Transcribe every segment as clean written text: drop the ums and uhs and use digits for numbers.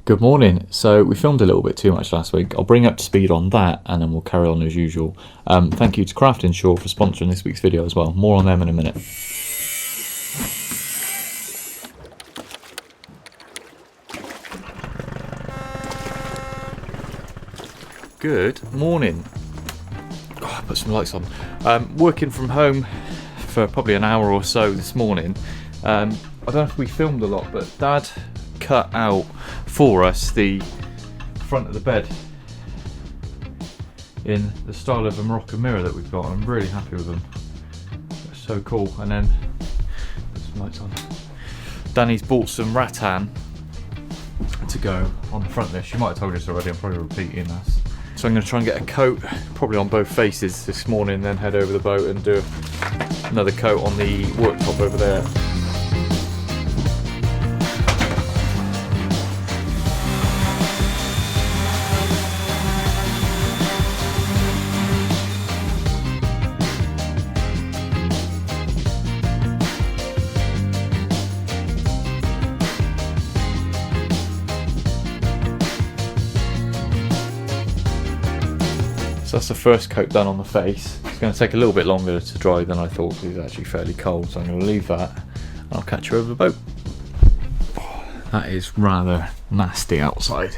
Good morning. So we filmed a little bit too much last week. I'll bring up to speed on that and then we'll carry on as usual. Thank you to Craft Insure for sponsoring this week's video as well. More on them in a minute. Good morning. Oh, I put some lights on. Working from home for probably an hour or so this morning. I don't know if we filmed a lot, but Dad cut out for us the front of the bed in the style of a Moroccan mirror that we've got. I'm really happy with them. They're so cool. And then put some lights on. Danny's bought some rattan to go on the front of this. You might have told us already, I'm probably repeating this. So I'm going to try and get a coat probably on both faces this morning, then head over the boat and do another coat on the worktop over there. So that's the first coat done on the face. It's going to take a little bit longer to dry than I thought because it's actually fairly cold, so I'm going to leave that and I'll catch you over the boat. Oh, that is rather nasty outside.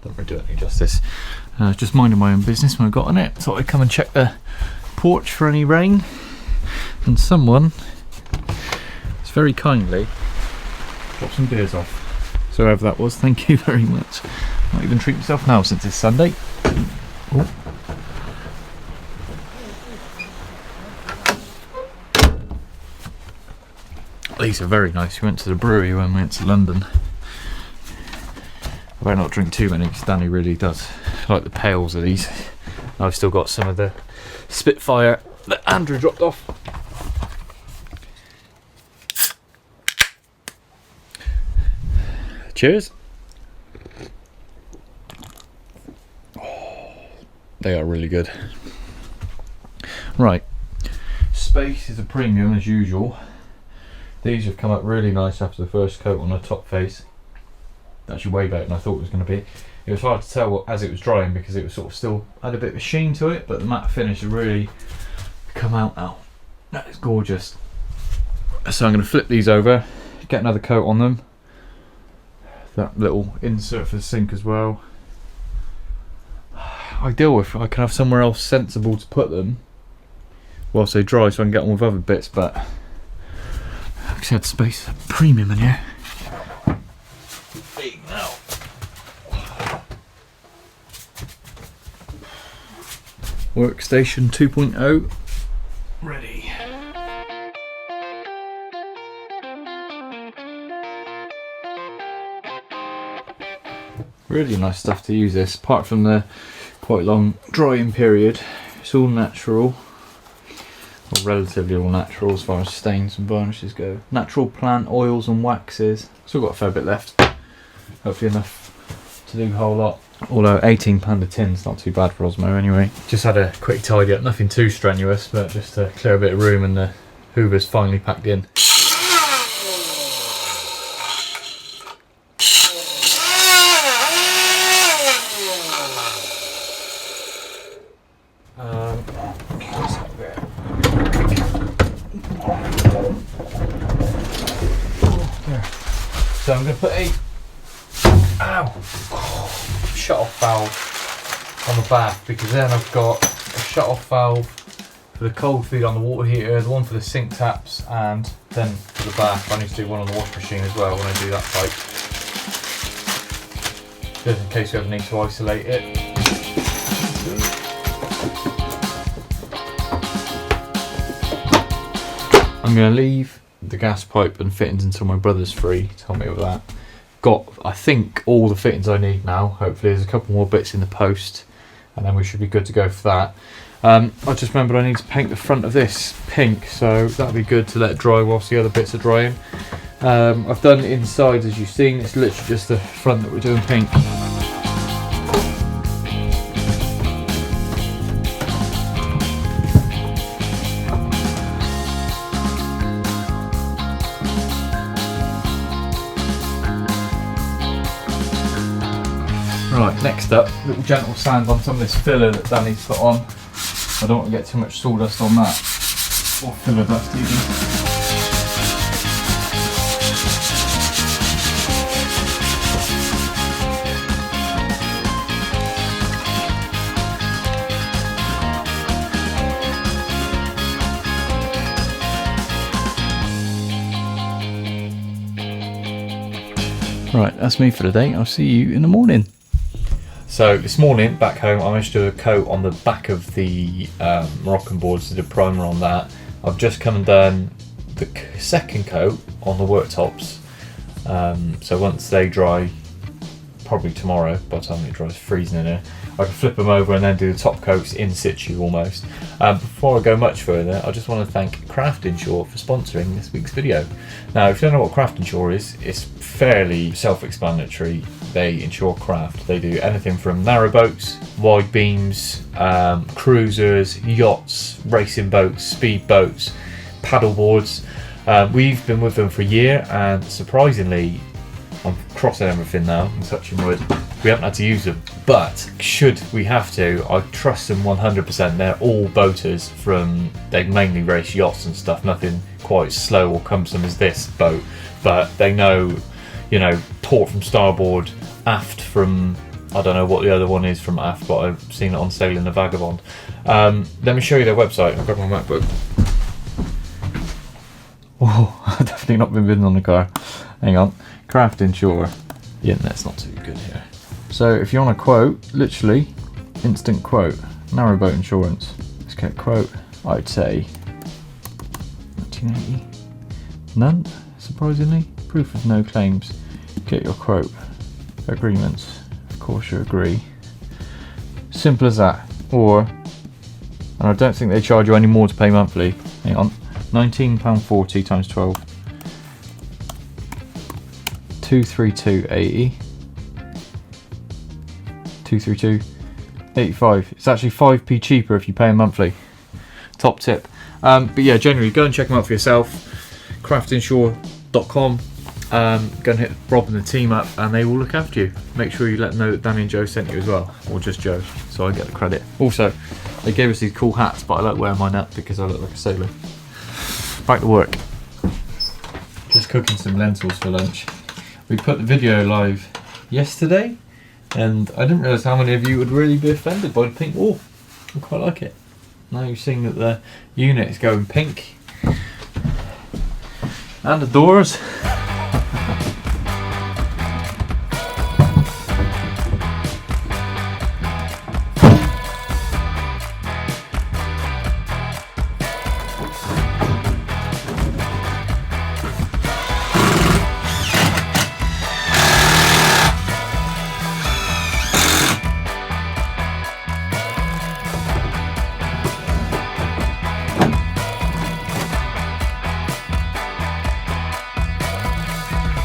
Don't really do it any justice. Just minding my own business when I got on it. Thought I'd come and check the porch for any rain, and someone has very kindly dropped some beers off. So whoever that was, thank you very much. Might even treat myself now since it's Sunday. Oh. These are very nice. We went to the brewery when we went to London. I better not drink too many because Danny really does like the pails of these. I've still got some of the Spitfire that Andrew dropped off. Cheers. They are really good. Right, space is a premium as usual. These have come up really nice after the first coat on the top face. Actually way better than I thought it was going to be. It was hard to tell as it was drying because it was sort of still had a bit of a sheen to it, but the matte finish has really come out now. That is gorgeous. So I'm going to flip these over, get another coat on them. That little insert for the sink as well. Ideal if I can have somewhere else sensible to put them whilst they dry so I can get on with other bits, but I actually had space premium in here. Big now. Workstation 2.0 ready. Really nice stuff to use this, apart from the quite long drying period. It's all natural, or relatively all natural as far as stains and varnishes go. Natural plant oils and waxes. Still got a fair bit left. Hopefully enough to do a whole lot. Although £18 a tin's not too bad for Osmo anyway. Just had a quick tidy up, nothing too strenuous, but just to clear a bit of room, and the Hoover's finally packed in. So I'm going to put a shut-off valve on the bath, because then I've got a shut-off valve for the cold feed on the water heater, the one for the sink taps, and then for the bath I need to do one on the wash machine as well when I do that pipe, just in case we ever need to isolate it. I'm going to leave the gas pipe and fittings until my brother's free to help me with that. Got, I think, all the fittings I need now. Hopefully there's a couple more bits in the post and then we should be good to go for that. I just remembered I need to paint the front of this pink, so that'll be good to let it dry whilst the other bits are drying. I've done inside as you've seen, it's literally just the front that we're doing pink. Right, next up, little gentle sand on some of this filler that Danny's put on. I don't want to get too much sawdust on that, or filler dust even. Right, that's me for the day. I'll see you in the morning. So this morning, back home, I managed to do a coat on the back of the Moroccan boards, did a primer on that. I've just come and done the second coat on the worktops. So once they dry, probably tomorrow, by the time it dries freezing in here, I can flip them over and then do the top coats in situ almost. Before I go much further, I just want to thank Craft Insure for sponsoring this week's video. Now, if you don't know what Craft Insure is, it's fairly self-explanatory. They insure craft. They do anything from narrowboats, wide beams, cruisers, yachts, racing boats, speed boats, paddle boards. We've been with them for a year, and surprisingly, I'm crossing everything now and touching wood, we haven't had to use them. But should we have to, I trust them 100%. They're all boaters they mainly race yachts and stuff, nothing quite slow or cumbersome as this boat, but they know, you know, port from starboard, aft from, I don't know what the other one is from aft, but I've seen it on Sail in the Vagabond. Let me show you their website. I've got my MacBook. Oh, I've definitely not been bidding on the car. Hang on. Craft Insure. The internet's not too good here. So if you want a quote, literally, instant quote. Narrowboat insurance. Let's get a quote. I'd say 1980. None, surprisingly. Proof of no claims. Get your quote. Agreements. Of course you agree. Simple as that. Or, and I don't think they charge you any more to pay monthly. Hang on. £19.40 times 12. 232.80. 232.85. It's actually 5p cheaper if you pay a monthly. Top tip. But yeah, generally go and check them out for yourself. craftinsure.com. Go and hit Rob and the team up, and they will look after you. Make sure you let them know that Danni Joe sent you as well, or just Joe, so I get the credit. Also, they gave us these cool hats, but I like wearing mine up because I look like a sailor. Back to work. Just cooking some lentils for lunch. We put the video live yesterday, and I didn't realise how many of you would really be offended by the pink wall. I quite like it. Now you've seen that the unit is going pink. And the doors.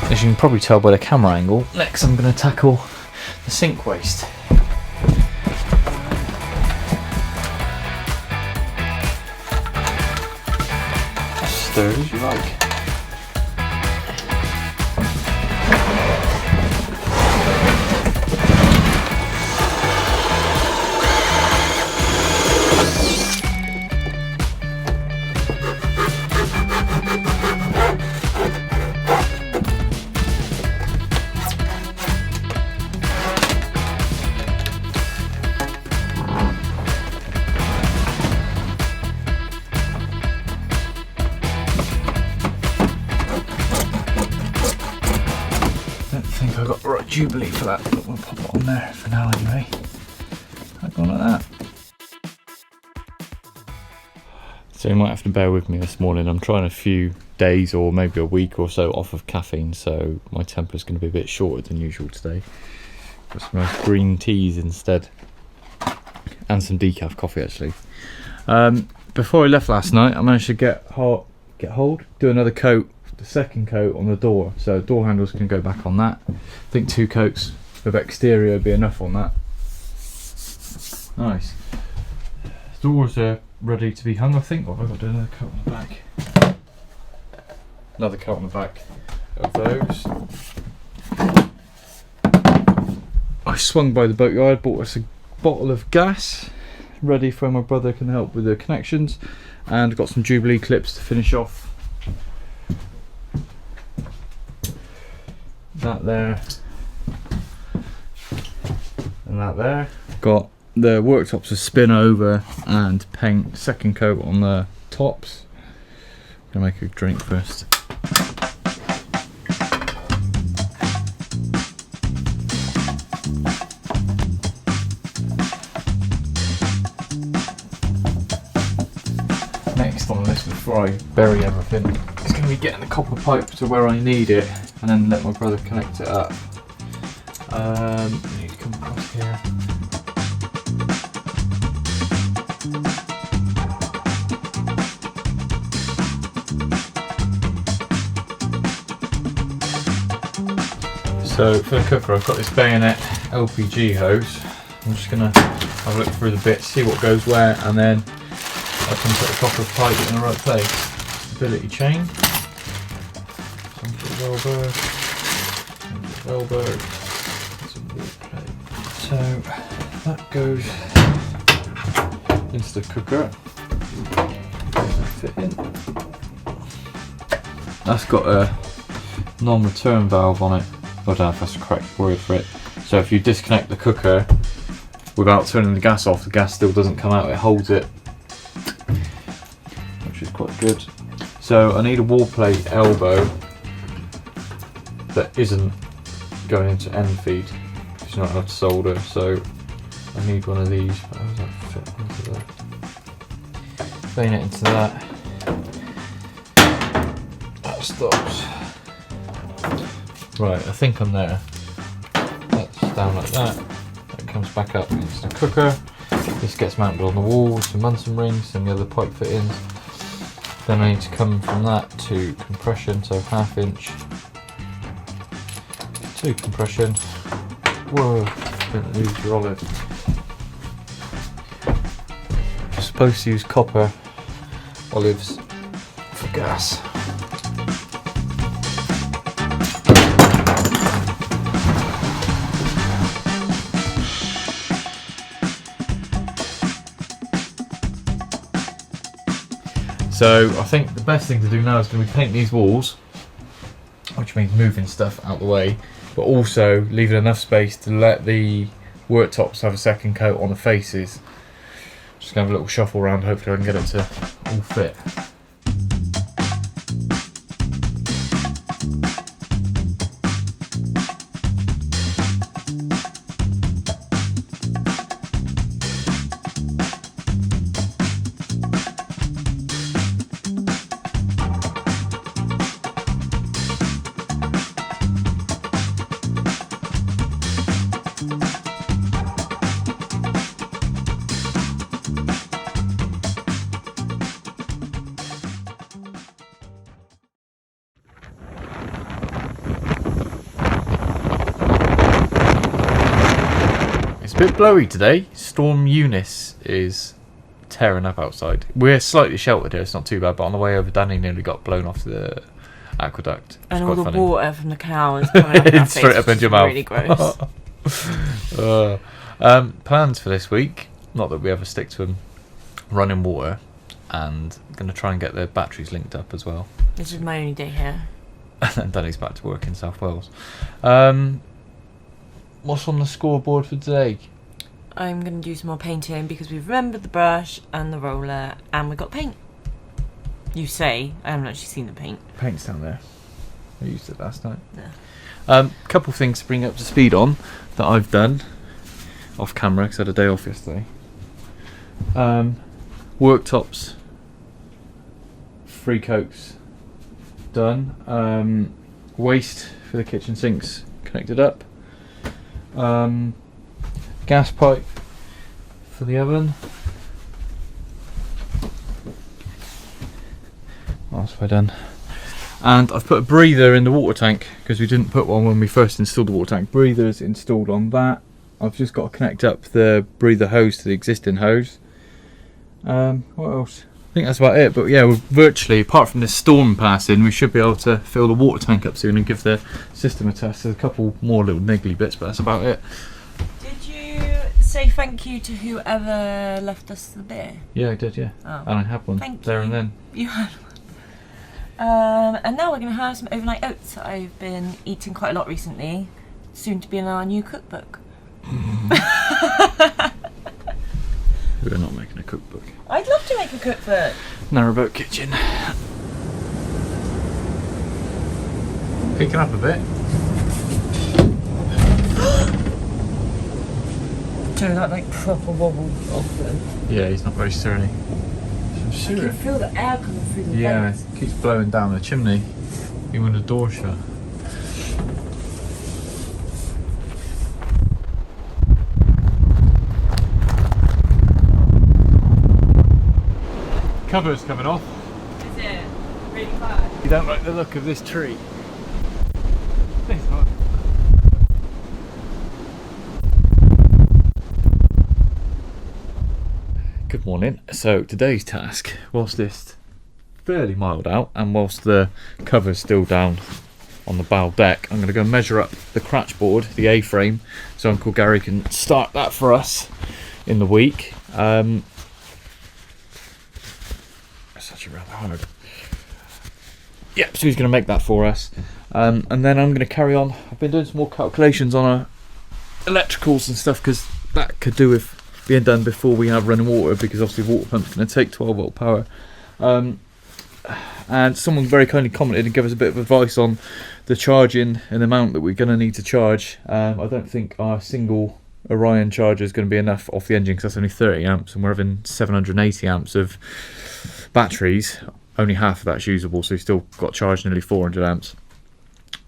As you can probably tell by the camera angle, next I'm going to tackle the sink waste. Stir it as you like. I got the right Jubilee for that, but we'll pop it on there for now anyway. I've gone like that. So you might have to bear with me this morning. I'm trying a few days or maybe a week or so off of caffeine, so my temper's going to be a bit shorter than usual today. Got some nice green teas instead, and some decaf coffee actually. Before I left last night, I managed to do another coat. The second coat on the door, so door handles can go back on that. I think 2 coats of exterior would be enough on that. Nice. Doors are ready to be hung, I think. I've got to do another coat on the back. Another coat on the back of those. I swung by the boatyard, bought us a bottle of gas ready for my brother can help with the connections, and got some Jubilee clips to finish off that there and that there. Got the worktops to spin over and paint second coat on the tops. Gonna make a drink first. Next on the list before I bury everything is going to be getting the copper pipe to where I need it and then let my brother connect it up. I need to come across here. So for the cooker I've got this bayonet LPG hose. I'm just going to have a look through the bits, see what goes where, and then I can put the copper pipe in the right place. Stability chain. Some Velberg. Some wood plate. So that goes into the cooker. Fit in. That's got a non-return valve on it. I don't know if that's the correct word for it. So if you disconnect the cooker without turning the gas off, the gas still doesn't come out, it holds it. Which is quite good. So I need a wall plate elbow that isn't going into end feed. It's not allowed to solder, so I need one of these. How does that fit into there? Putting it into that. That stops. Right, I think I'm there. That's down like that. That comes back up into the cooker. This gets mounted on the wall with some Munson rings and the other pipe fittings. Then I need to come from that to compression, so 1/2 inch to compression. Whoa, don't lose your olive. You're supposed to use copper olives for gas. So I think the best thing to do now is going to be paint these walls, which means moving stuff out the way, but also leaving enough space to let the worktops have a second coat on the faces. Just going to have a little shuffle around, hopefully I can get it to all fit. A bit blowy today. Storm Eunice is tearing up outside. We're slightly sheltered here, it's not too bad, but on the way over Danni nearly got blown off the aqueduct. And all the funny. Water from the canal is coming up in straight up into your mouth. Really gross. Plans for this week, not that we ever stick to them, running water, and going to try and get the batteries linked up as well. This is my only day here. And Danny's back to work in South Wales. What's on the scoreboard for today? I'm going to do some more painting because we've remembered the brush and the roller and we've got paint. You say, I haven't actually seen the paint. Paint's down there. I used it last night. Yeah. Couple of things to bring up to speed on that I've done off camera because I had a day off yesterday. Worktops, 3 coats done. Waste for the kitchen sinks connected up. Gas pipe for the oven. What else have I done? And I've put a breather in the water tank because we didn't put one when we first installed the water tank. Breather's installed on that. I've just got to connect up the breather hose to the existing hose. What else? I think that's about it, but yeah, we're virtually, apart from this storm passing, we should be able to fill the water tank up soon and give the system a test. There's a couple more little niggly bits, but that's about it. say thank you to whoever left us the beer? Yeah, I did, yeah. Oh. And I had one Thank there you. and then. You had one. And now we're going to have some overnight oats that I've been eating quite a lot recently. Soon to be in our new cookbook. We're not making a cookbook. I'd love to make a cookbook. Narrowboat kitchen. Picking up a bit. So that like proper wobble off them. Yeah, he's not very sturdy. I can feel the air coming through the Yeah, vents. it keeps blowing down the chimney, even with the door shut. Cover's coming off. Is it really bad? You don't like the look of this tree. Good morning. So today's task, whilst it's fairly mild out and whilst the cover's still down on the bow deck, I'm going to go measure up the cratch board, the A-frame, so Uncle Gary can start that for us in the week. It's actually rather hard. Yep, so he's going to make that for us. And then I'm going to carry on. I've been doing some more calculations on our electricals and stuff because that could do with being done before we have running water, because obviously the water pump's going to take 12 volt power. And someone very kindly commented and gave us a bit of advice on the charging and the amount that we're going to need to charge. I don't think our single Orion charger is going to be enough off the engine because that's only 30 amps and we're having 780 amps of batteries. Only half of that's usable, so we've still got charged nearly 400 amps.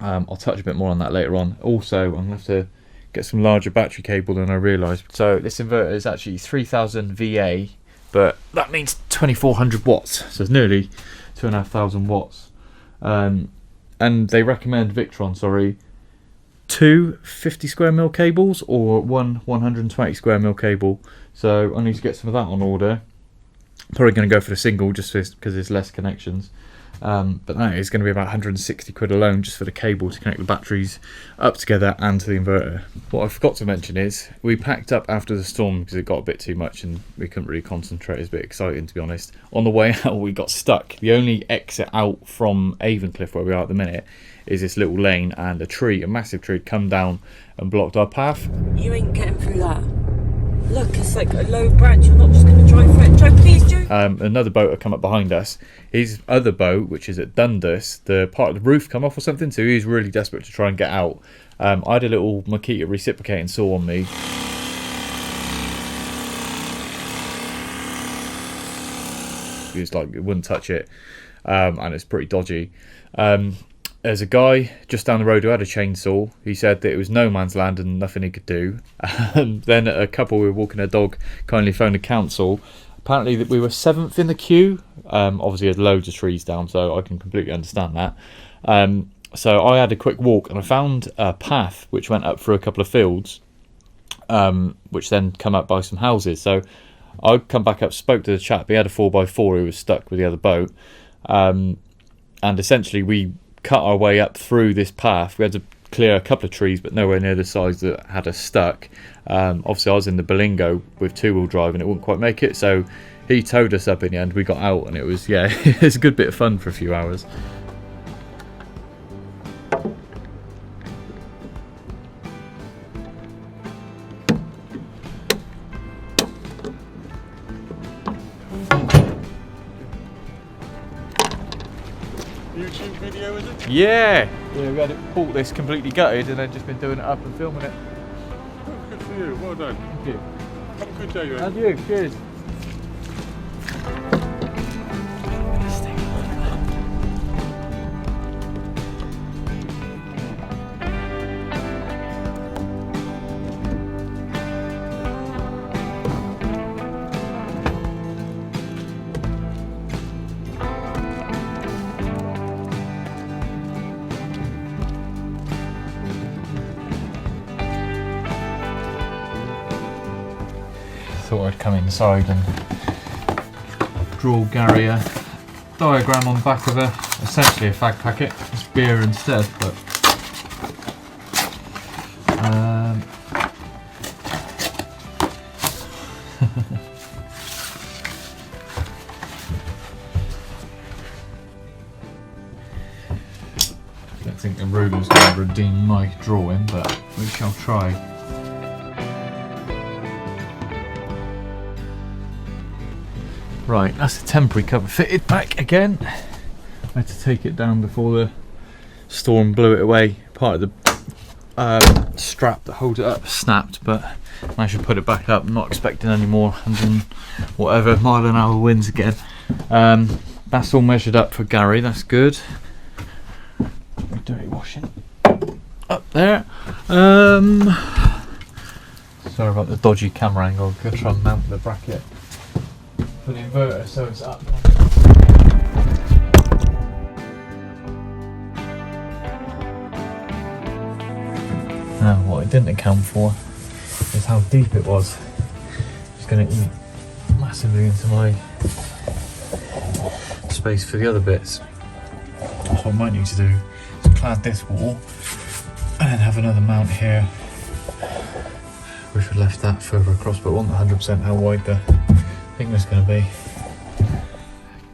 I'll touch a bit more on that later on. Also, I'm going to have to get some larger battery cable than I realised. So this inverter is actually 3000 VA, but that means 2400 watts, so it's nearly 2500 watts. And they recommend Victron, two 50 square mil cables or one 120 square mil cable. So I need to get some of that on order. Probably going to go for the single just because there's less connections. But that is going to be about 160 quid alone just for the cable to connect the batteries up together and to the inverter. What I forgot to mention is we packed up after the storm because it got a bit too much and we couldn't really concentrate. It was a bit exciting, to be honest. On the way out we got stuck. The only exit out from Avon-Cliff, where we are at the minute, is this little lane, and a massive tree had come down and blocked our path. You ain't getting through that. Look, it's like a low branch. You're not just going to drive through it. Joe, please, Joe. Another boat had come up behind us. His other boat, which is at Dundas, the part of the roof come off or something, so he was really desperate to try and get out. I had a little Makita reciprocating saw on me. He was like, it wouldn't touch it, and it's pretty dodgy. There's a guy just down the road who had a chainsaw. He said that it was no man's land and nothing he could do. Then a couple who were walking their dog kindly phoned the council. Apparently that we were 7th in the queue. Obviously had loads of trees down, so I can completely understand that. So I had a quick walk and I found a path which went up through a couple of fields, which then come up by some houses. So I come back up, spoke to the chap. He had a 4x4 who was stuck with the other boat. And essentially we cut our way up through this path. We had to clear a couple of trees, but nowhere near the size that had us stuck. Obviously I was in the Berlingo with 2-wheel drive and it wouldn't quite make it, so he towed us up in the end. We got out and it was, yeah, it was a good bit of fun for a few hours. YouTube video, is it? Yeah, we had it, bought this completely gutted and then just been doing it up and filming it. Oh, good for you, well done. Thank you. Have a good day, And you, cheers. Thought I'd come inside and draw Gary a diagram on the back of essentially a fag packet. It's beer instead, but ruler's going to redeem my drawing, but we shall try. Right, that's the temporary cover fitted back again. I had to take it down before the storm blew it away. Part of the strap that holds it up snapped, but I should put it back up. I'm not expecting any more 100 whatever mile-an-hour winds again. That's all measured up for Gary, that's good. Dirty washing up there. Sorry about the dodgy camera angle. I'm going to try and mount the bracket for the inverter so it's up. Now what I didn't account for is how deep it was. It's going to eat massively into my space for the other bits. What I might need to do is clad this wall and then have another mount here. Wish I'd left that further across, but I wasn't 100% how wide the thing was going to be.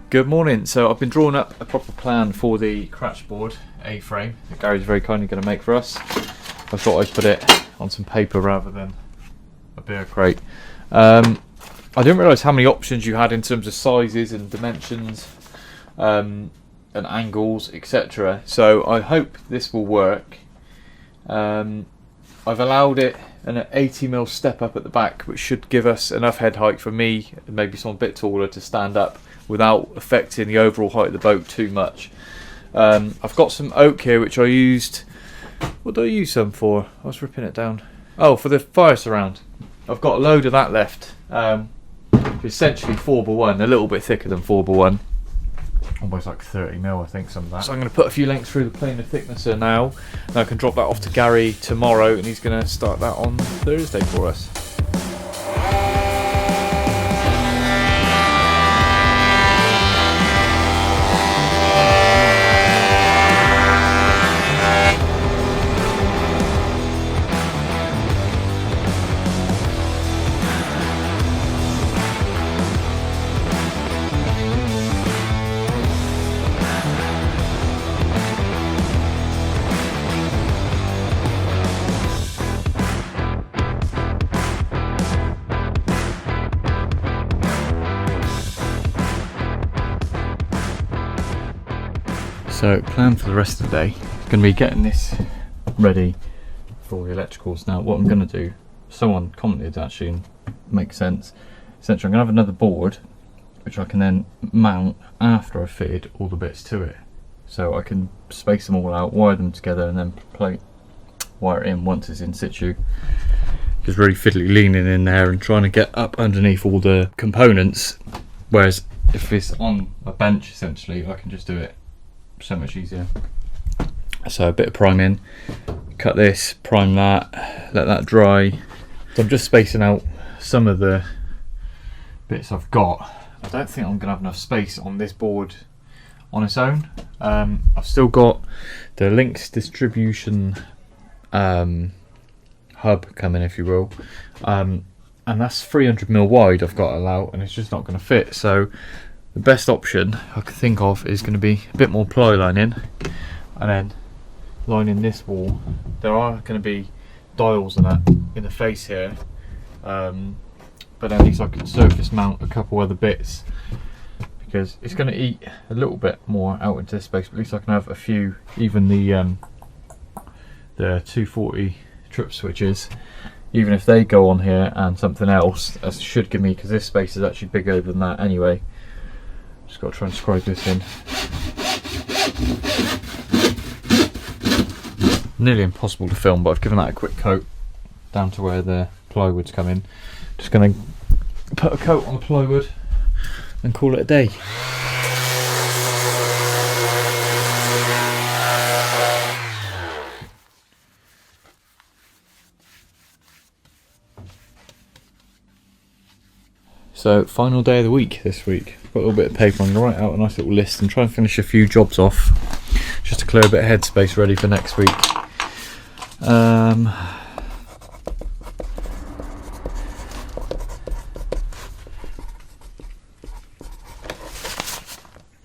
Good morning. So I've been drawing up a proper plan for the cratch board A-frame that Gary's very kindly going to make for us. I thought I'd put it on some paper rather than a beer crate. I didn't realise how many options you had in terms of sizes and dimensions and angles, etc. So I hope this will work. I've allowed it an 80mm step up at the back, which should give us enough head height for me and maybe someone a bit taller to stand up without affecting the overall height of the boat too much. I've got some oak here which I used. What do I use some for? I was ripping it down. Oh, for the fire surround. I've got a load of that left. Essentially 4x1, a little bit thicker than 4x1. Almost like 30mm, I think, some of that. So I'm going to put a few lengths through the planer thicknesser now, and I can drop that off to Gary tomorrow, and he's going to start that on Thursday for us. So plan for the rest of the day is going to be getting this ready for the electricals. Now what I'm going to do, someone commented actually and makes sense, essentially I'm going to have another board which I can then mount after I've fitted all the bits to it. So I can space them all out, wire them together and then wire it in once it's in situ. Just really fiddly leaning in there and trying to get up underneath all the components, whereas if it's on a bench essentially I can just do it so much easier. So a bit of priming, cut this, prime that, let that dry. So I'm just spacing out some of the bits I've got. I don't think I'm going to have enough space on this board on its own. I've still got the links distribution hub coming, if you will, and that's 300mm wide I've got to allow, and it's just not going to fit. So the best option I can think of is going to be a bit more ply lining, and then lining this wall. There are going to be dials and that in the face here, but at least I can surface mount a couple other bits, because it's going to eat a little bit more out into this space, but at least I can have a few, even the 240 trip switches, even if they go on here and something else, that should give me, because this space is actually bigger than that anyway. Just got to try and scribe this in. Nearly impossible to film, but I've given that a quick coat down to where the plywood's come in. Just going to put a coat on the plywood and call it a day. So final day of the week this week. Got a little bit of paper. I'm going to write out a nice little list and try and finish a few jobs off, just to clear a bit of headspace ready for next week.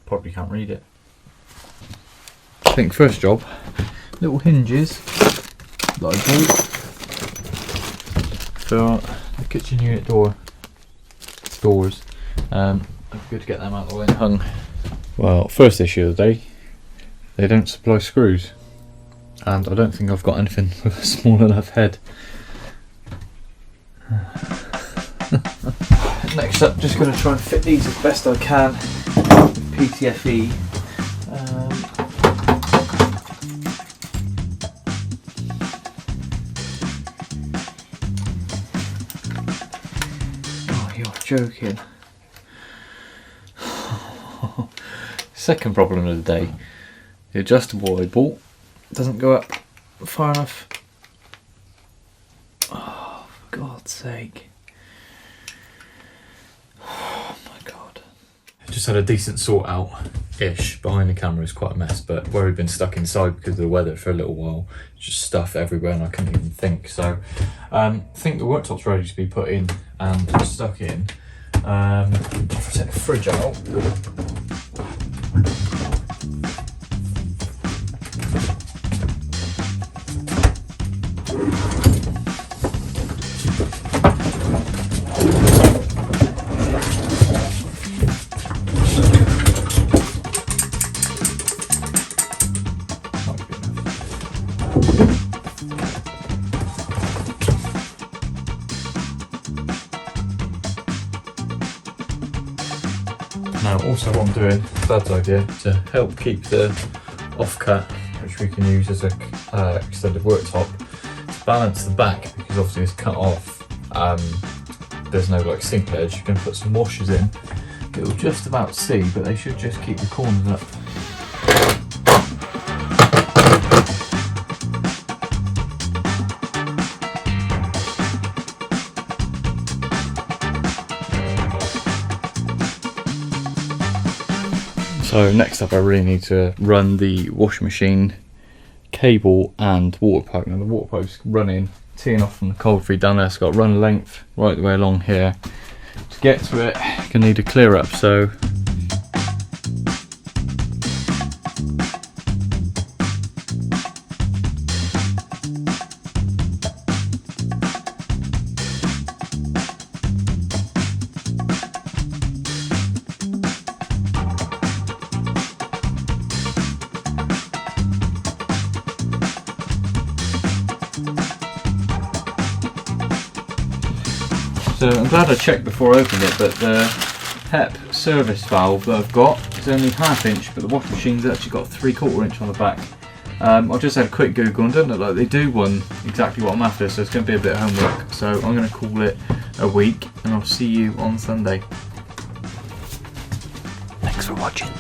Probably can't read it. I think first job, little hinges that I bought for the kitchen unit doors. I'm good to get them out of the way and hung. Well, first issue of the day, they don't supply screws, and I don't think I've got anything with a small enough head. Next up, just going to try and fit these as best I can with PTFE. Oh, you're joking. Second problem of the day, the adjustable I bought doesn't go up far enough. Oh, for God's sake. Oh my God. Just had a decent sort out-ish. Behind the camera is quite a mess, but where we've been stuck inside because of the weather for a little while, just stuff everywhere and I couldn't even think. So I think the worktop's ready to be put in and stuck in. If I take the fridge out, now also what I'm doing, Dad's idea, to help keep the offcut, which we can use as a extended worktop, to balance the back, because obviously it's cut off, there's no like sink edge. You can put some washers in, it'll just about see, but they should just keep the corners up. So next up I really need to run the washing machine cable and water pipe. Now the water pipe's running, teeing off from the cold feed down there, it's got run length right the way along here. To get to it, you're gonna need a clear up, so I'm glad I checked before I opened it, but the HEP service valve that I've got is only ½ inch, but the washing machine's actually got 3/4 inch on the back. I've just had a quick Google and it doesn't look like they do one exactly what I'm after, so it's going to be a bit of homework. So I'm going to call it a week and I'll see you on Sunday. Thanks for watching.